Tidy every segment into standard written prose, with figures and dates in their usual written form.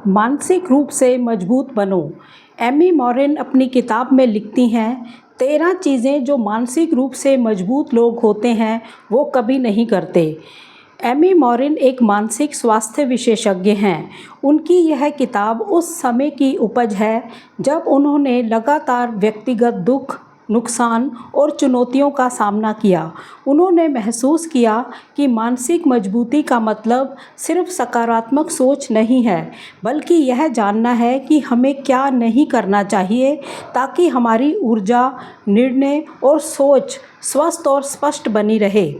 मानसिक रूप से मजबूत बनो। एमी मॉरिन अपनी किताब में लिखती हैं, 13 चीज़ें जो मानसिक रूप से मजबूत लोग होते हैं वो कभी नहीं करते। एमी मॉरिन एक मानसिक स्वास्थ्य विशेषज्ञ हैं। उनकी यह किताब उस समय की उपज है जब उन्होंने लगातार व्यक्तिगत दुख, नुकसान और चुनौतियों का सामना किया। उन्होंने महसूस किया कि मानसिक मजबूती का मतलब सिर्फ सकारात्मक सोच नहीं है, बल्कि यह जानना है कि हमें क्या नहीं करना चाहिए ताकि हमारी ऊर्जा, निर्णय और सोच स्वस्थ और स्पष्ट बनी रहे।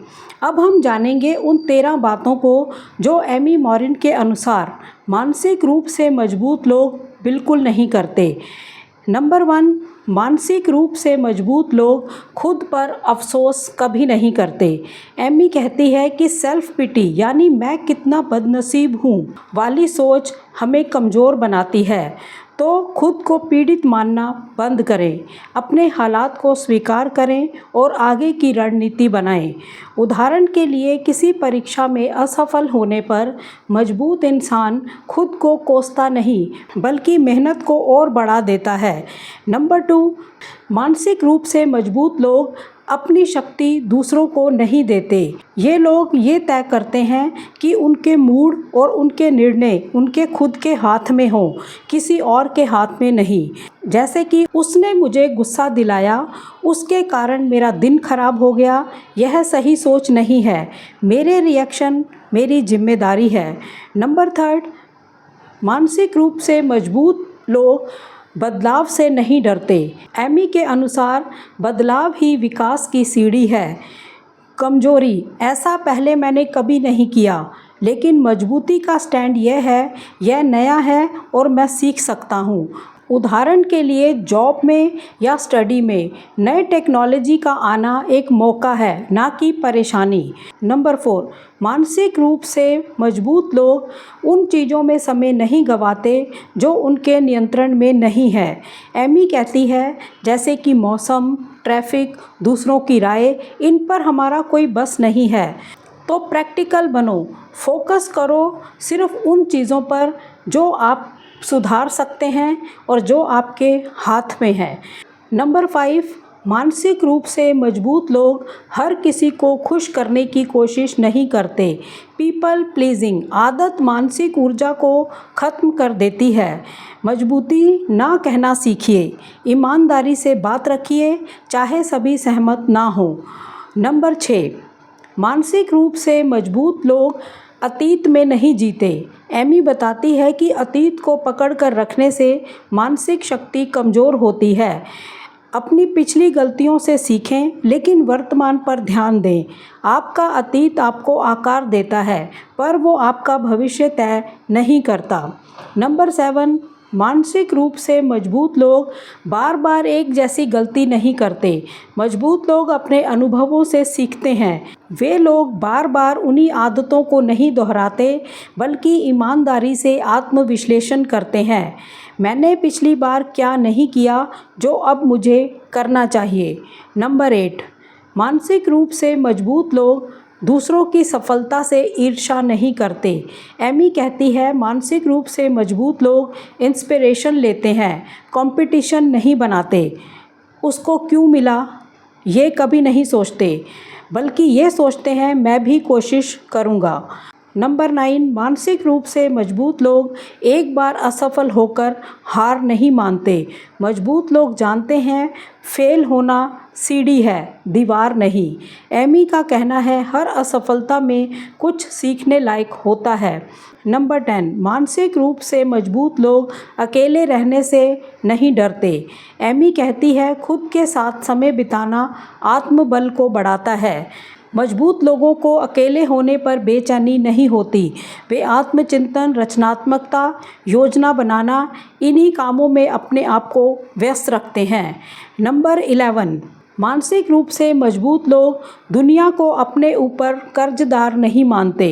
अब हम जानेंगे उन 13 बातों को जो एमी मॉरिन के अनुसार मानसिक रूप से मजबूत लोग बिल्कुल नहीं करते। नंबर 1, मानसिक रूप से मजबूत लोग खुद पर अफसोस कभी नहीं करते। एमी कहती है कि सेल्फ पिटी यानी मैं कितना बदनसीब हूँ वाली सोच हमें कमज़ोर बनाती है। तो खुद को पीड़ित मानना बंद करें, अपने हालात को स्वीकार करें और आगे की रणनीति बनाएं। उदाहरण के लिए, किसी परीक्षा में असफल होने पर मजबूत इंसान खुद को कोसता नहीं, बल्कि मेहनत को और बढ़ा देता है। नंबर 2, मानसिक रूप से मजबूत लोग अपनी शक्ति दूसरों को नहीं देते। ये लोग ये तय करते हैं कि उनके मूड और उनके निर्णय उनके खुद के हाथ में हों, किसी और के हाथ में नहीं। जैसे कि उसने मुझे गुस्सा दिलाया, उसके कारण मेरा दिन खराब हो गया, यह सही सोच नहीं है। मेरे रिएक्शन मेरी जिम्मेदारी है। नंबर 3, मानसिक रूप से मजबूत लोग बदलाव से नहीं डरते। एमी के अनुसार बदलाव ही विकास की सीढ़ी है। कमजोरी, ऐसा पहले मैंने कभी नहीं किया, लेकिन मजबूती का स्टैंड यह है, यह नया है और मैं सीख सकता हूँ। उदाहरण के लिए, जॉब में या स्टडी में नए टेक्नोलॉजी का आना एक मौका है, ना कि परेशानी। नंबर 4, मानसिक रूप से मजबूत लोग उन चीज़ों में समय नहीं गंवाते जो उनके नियंत्रण में नहीं है। एमी कहती है, जैसे कि मौसम, ट्रैफिक, दूसरों की राय, इन पर हमारा कोई बस नहीं है। तो प्रैक्टिकल बनो, फोकस करो सिर्फ उन चीज़ों पर जो आप सुधार सकते हैं और जो आपके हाथ में है। नंबर 5, मानसिक रूप से मजबूत लोग हर किसी को खुश करने की कोशिश नहीं करते। पीपल प्लीजिंग आदत मानसिक ऊर्जा को ख़त्म कर देती है। मजबूती ना कहना सीखिए, ईमानदारी से बात रखिए, चाहे सभी सहमत ना हो। नंबर 6, मानसिक रूप से मजबूत लोग अतीत में नहीं जीते। एमी बताती है कि अतीत को पकड़ कर रखने से मानसिक शक्ति कमज़ोर होती है। अपनी पिछली गलतियों से सीखें, लेकिन वर्तमान पर ध्यान दें। आपका अतीत आपको आकार देता है, पर वो आपका भविष्य तय नहीं करता। नंबर 7, मानसिक रूप से मजबूत लोग बार बार एक जैसी गलती नहीं करते। मजबूत लोग अपने अनुभवों से सीखते हैं। वे लोग बार बार उन्हीं आदतों को नहीं दोहराते, बल्कि ईमानदारी से आत्मविश्लेषण करते हैं। मैंने पिछली बार क्या नहीं किया जो अब मुझे करना चाहिए। नंबर 8, मानसिक रूप से मजबूत लोग दूसरों की सफलता से ईर्ष्या नहीं करते। एमी कहती है, मानसिक रूप से मजबूत लोग इंस्पिरेशन लेते हैं, कंपटीशन नहीं बनाते। उसको क्यों मिला ये कभी नहीं सोचते, बल्कि ये सोचते हैं मैं भी कोशिश करूँगा। नंबर 9, मानसिक रूप से मजबूत लोग एक बार असफल होकर हार नहीं मानते। मजबूत लोग जानते हैं फेल होना सीढ़ी है, दीवार नहीं। एमी का कहना है, हर असफलता में कुछ सीखने लायक होता है। नंबर 10, मानसिक रूप से मजबूत लोग अकेले रहने से नहीं डरते। एमी कहती है, खुद के साथ समय बिताना आत्मबल को बढ़ाता है। मजबूत लोगों को अकेले होने पर बेचैनी नहीं होती। वे आत्मचिंतन, रचनात्मकता, योजना बनाना, इन्हीं कामों में अपने आप को व्यस्त रखते हैं। नंबर 11, मानसिक रूप से मजबूत लोग दुनिया को अपने ऊपर कर्जदार नहीं मानते।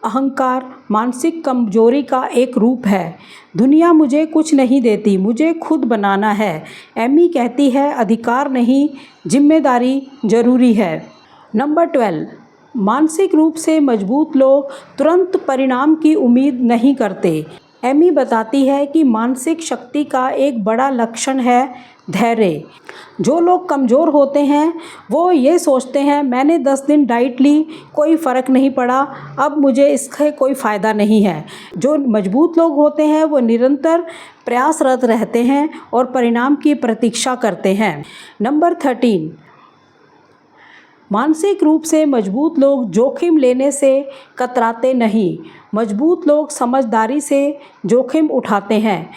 अहंकार मानसिक कमजोरी का एक रूप है। दुनिया मुझे कुछ नहीं देती, मुझे खुद बनाना है। एमी कहती है, अधिकार नहीं, जिम्मेदारी जरूरी है। नंबर 12, मानसिक रूप से मजबूत लोग तुरंत परिणाम की उम्मीद नहीं करते। एमी बताती है कि मानसिक शक्ति का एक बड़ा लक्षण है धैर्य। जो लोग कमज़ोर होते हैं वो ये सोचते हैं मैंने 10 दिन डाइट ली, कोई फ़र्क नहीं पड़ा, अब मुझे इससे कोई फ़ायदा नहीं है। जो मजबूत लोग होते हैं वो निरंतर प्रयासरत रहते हैं और परिणाम की प्रतीक्षा करते हैं। नंबर 13, मानसिक रूप से मजबूत लोग जोखिम लेने से कतराते नहीं। मजबूत लोग समझदारी से जोखिम उठाते हैं।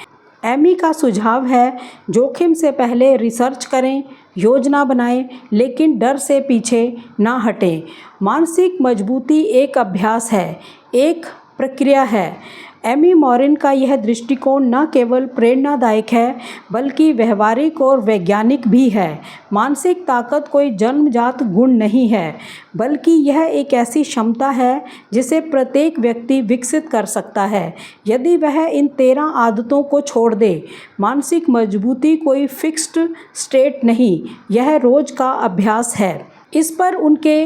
एमी का सुझाव है जोखिम से पहले रिसर्च करें, योजना बनाएं, लेकिन डर से पीछे ना हटें। मानसिक मजबूती एक अभ्यास है, एक प्रक्रिया है। एमी मॉरिन का यह दृष्टिकोण न केवल प्रेरणादायक है बल्कि व्यवहारिक और वैज्ञानिक भी है। मानसिक ताकत कोई जन्मजात गुण नहीं है, बल्कि यह एक ऐसी क्षमता है जिसे प्रत्येक व्यक्ति विकसित कर सकता है यदि वह इन 13 आदतों को छोड़ दे। मानसिक मजबूती कोई फिक्स्ड स्टेट नहीं, यह रोज का अभ्यास है। इस पर उनके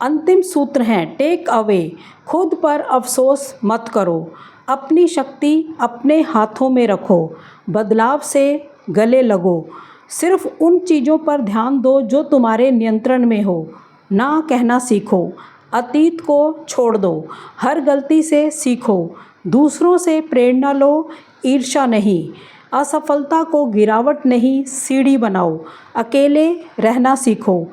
अंतिम सूत्र हैं, टेक अवे, खुद पर अफसोस मत करो, अपनी शक्ति अपने हाथों में रखो, बदलाव से गले लगो, सिर्फ उन चीज़ों पर ध्यान दो जो तुम्हारे नियंत्रण में हो, ना कहना सीखो, अतीत को छोड़ दो, हर गलती से सीखो, दूसरों से प्रेरणा लो, ईर्ष्या नहीं, असफलता को गिरावट नहीं सीढ़ी बनाओ, अकेले रहना सीखो,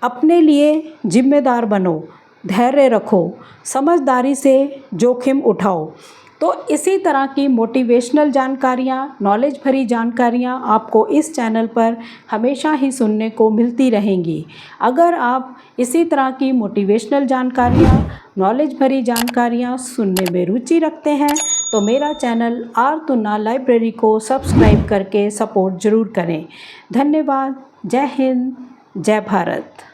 अपने लिए जिम्मेदार बनो, धैर्य रखो, समझदारी से जोखिम उठाओ। तो इसी तरह की मोटिवेशनल जानकारियाँ, नॉलेज भरी जानकारियाँ आपको इस चैनल पर हमेशा ही सुनने को मिलती रहेंगी। अगर आप इसी तरह की मोटिवेशनल जानकारियाँ, नॉलेज भरी जानकारियाँ सुनने में रुचि रखते हैं तो मेरा चैनल आर तुन्ना लाइब्रेरी को सब्सक्राइब करके सपोर्ट ज़रूर करें। धन्यवाद। जय हिंद, जय भारत।